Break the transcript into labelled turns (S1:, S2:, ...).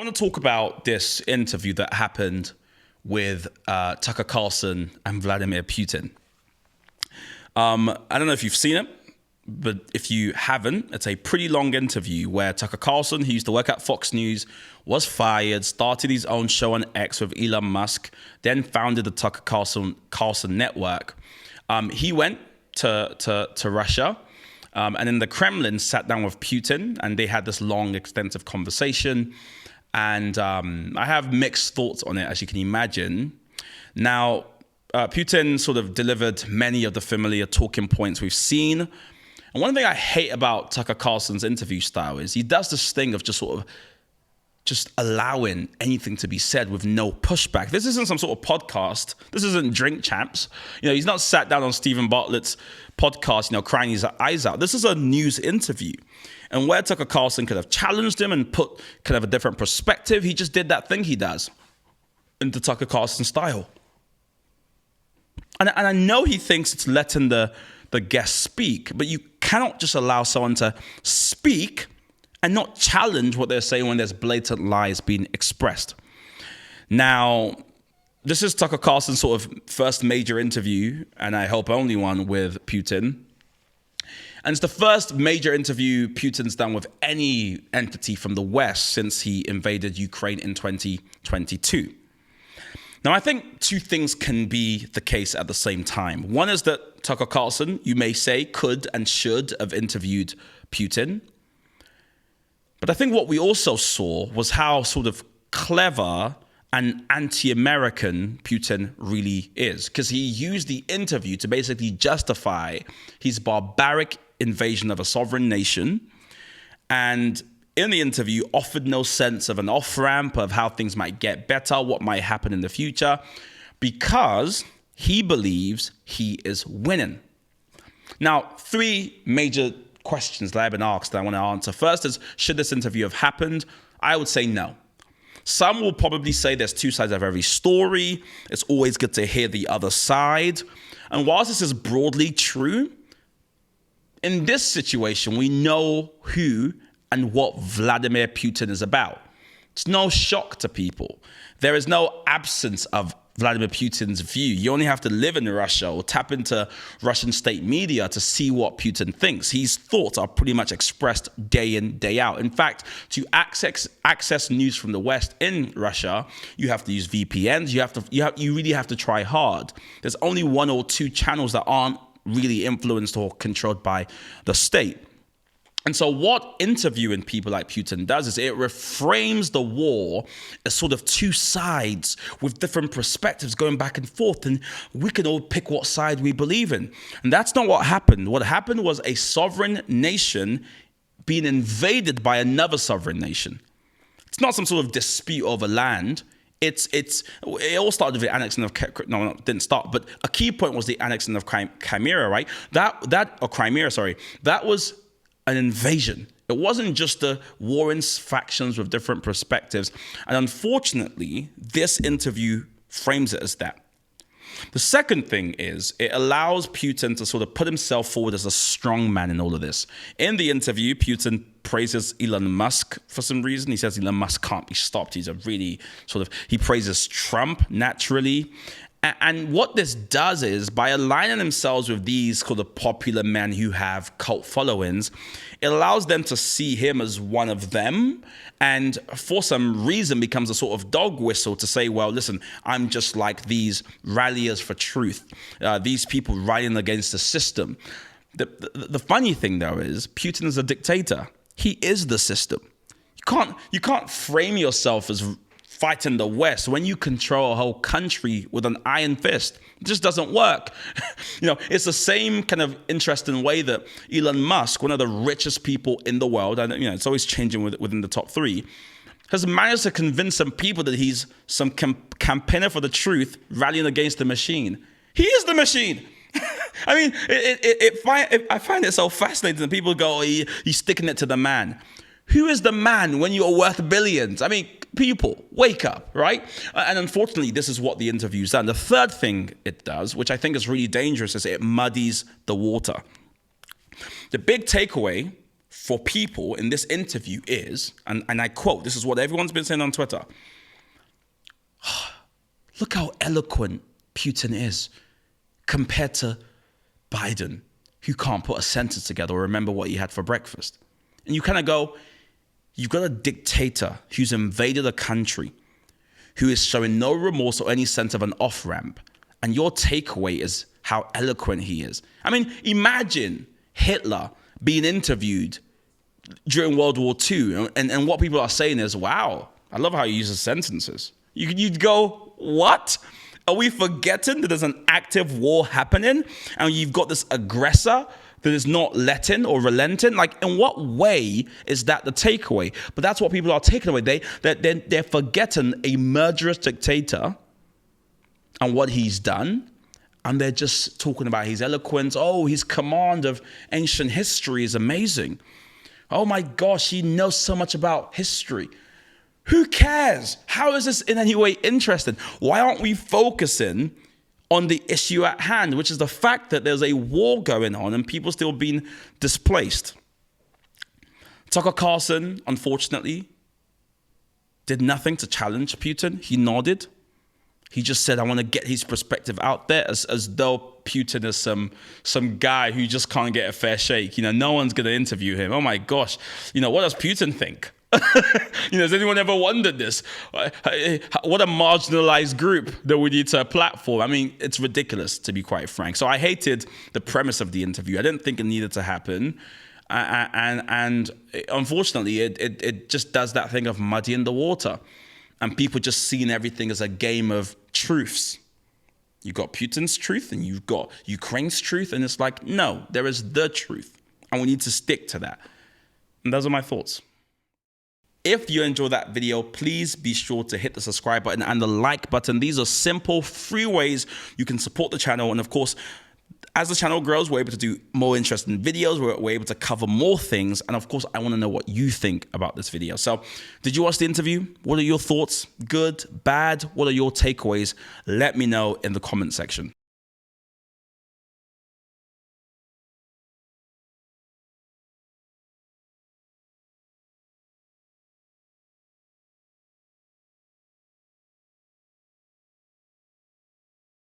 S1: want to talk about this interview that happened with Tucker Carlson and Vladimir Putin. I don't know if you've seen it, but if you haven't, it's a pretty long interview where Tucker Carlson, who used to work at Fox News, was fired, started his own show on X with Elon Musk, then founded the Tucker Carlson network. He went to Russia, and in the Kremlin sat down with Putin, and they had this long, extensive conversation. And I have mixed thoughts on it, as you can imagine. Now, Putin sort of delivered many of the familiar talking points we've seen. And one thing I hate about Tucker Carlson's interview style is he does this thing of just allowing anything to be said with no pushback. This isn't some sort of podcast. This isn't Drink Champs. He's not sat down on Stephen Bartlett's podcast, crying his eyes out. This is a news interview. And where Tucker Carlson could have challenged him and put kind of a different perspective, he just did that thing he does in the Tucker Carlson style. And I know he thinks it's letting the guest speak, but you cannot just allow someone to speak and not challenge what they're saying when there's blatant lies being expressed. Now, this is Tucker Carlson's sort of first major interview, and I hope only one, with Putin. And it's the first major interview Putin's done with any entity from the West since he invaded Ukraine in 2022. Now, I think two things can be the case at the same time. One is that Tucker Carlson, you may say, could and should have interviewed Putin. But I think what we also saw was how sort of clever and anti-American Putin really is, because he used the interview to basically justify his barbaric invasion of a sovereign nation, and in the interview offered no sense of an off-ramp of how things might get better, what might happen in the future, because he believes he is winning. Now, three major questions that I've been asked that I want to answer. First is, should this interview have happened? I would say no. Some will probably say there's two sides of every story. It's always good to hear the other side. And whilst this is broadly true, in this situation, we know who and what Vladimir Putin is about. It's no shock to people. There is no absence of Vladimir Putin's view. You only have to live in Russia or tap into Russian state media to see what Putin thinks. His thoughts are pretty much expressed day in, day out. In fact, to access news from the West in Russia, you have to use VPNs. You really have to try hard. There's only one or two channels that aren't really influenced or controlled by the state. And so what interviewing people like Putin does is it reframes the war as sort of two sides with different perspectives going back and forth, and we can all pick what side we believe in. And that's not what happened. What happened was a sovereign nation being invaded by another sovereign nation. It's not some sort of dispute over land. It all started with the annexing of it didn't start, but a key point was the annexing of Crimea, right? That was an invasion. It wasn't just the warring factions with different perspectives. And unfortunately, this interview frames it as that. The second thing is it allows Putin to sort of put himself forward as a strong man in all of this. In the interview, Putin praises Elon Musk for some reason. He says Elon Musk can't be stopped. He praises Trump naturally. And what this does is, by aligning themselves with these kind of popular men who have cult followings, it allows them to see him as one of them, and for some reason becomes a sort of dog whistle to say, well, listen, I'm just like these ralliers for truth, these people rallying against the system. The funny thing, though, is Putin is a dictator. He is the system. You can't frame yourself as fighting the West when you control a whole country with an iron fist. It just doesn't work. It's the same kind of interesting way that Elon Musk, one of the richest people in the world, and it's always changing within the top three, has managed to convince some people that he's some campaigner for the truth rallying against the machine. He is the machine. I mean, I find it so fascinating that people go, he's sticking it to the man. Who is the man when you're worth billions? I mean, people, wake up, right? And unfortunately, this is what the interview's done. The third thing it does, which I think is really dangerous, is it muddies the water. The big takeaway for people in this interview is, and I quote, this is what everyone's been saying on Twitter. Look how eloquent Putin is compared to Biden, who can't put a sentence together or remember what he had for breakfast. And you kind of go, you've got a dictator who's invaded a country, who is showing no remorse or any sense of an off-ramp. And your takeaway is how eloquent he is. I mean, imagine Hitler being interviewed during World War II. And what people are saying is, wow, I love how he uses sentences. You'd go, what? Are we forgetting that there's an active war happening and you've got this aggressor that is not letting or relenting? Like, in what way is that the takeaway? But that's what people are taking away. They're forgetting a murderous dictator and what he's done. And they're just talking about his eloquence. Oh, his command of ancient history is amazing. Oh my gosh, he knows so much about history. Who cares? How is this in any way interesting? Why aren't we focusing on the issue at hand, which is the fact that there's a war going on and people still being displaced? Tucker Carlson, unfortunately, did nothing to challenge Putin. He nodded. He just said, I want to get his perspective out there, as though Putin is some guy who just can't get a fair shake. You know, no one's going to interview him. Oh my gosh. You know, what does Putin think? You know, has anyone ever wondered this? What a marginalized group that we need to platform. I mean, it's ridiculous, to be quite frank. So I hated the premise of the interview. I didn't think it needed to happen. And unfortunately, it just does that thing of muddying the water. And people just seeing everything as a game of truths. You've got Putin's truth and you've got Ukraine's truth. And it's like, no, there is the truth. And we need to stick to that. And those are my thoughts. If you enjoyed that video, please be sure to hit the subscribe button and the like button. These are simple, free ways you can support the channel. And of course, as the channel grows, we're able to do more interesting videos. We're able to cover more things. And of course, I want to know what you think about this video. So did you watch the interview? What are your thoughts? Good, bad? What are your takeaways? Let me know in the comment section.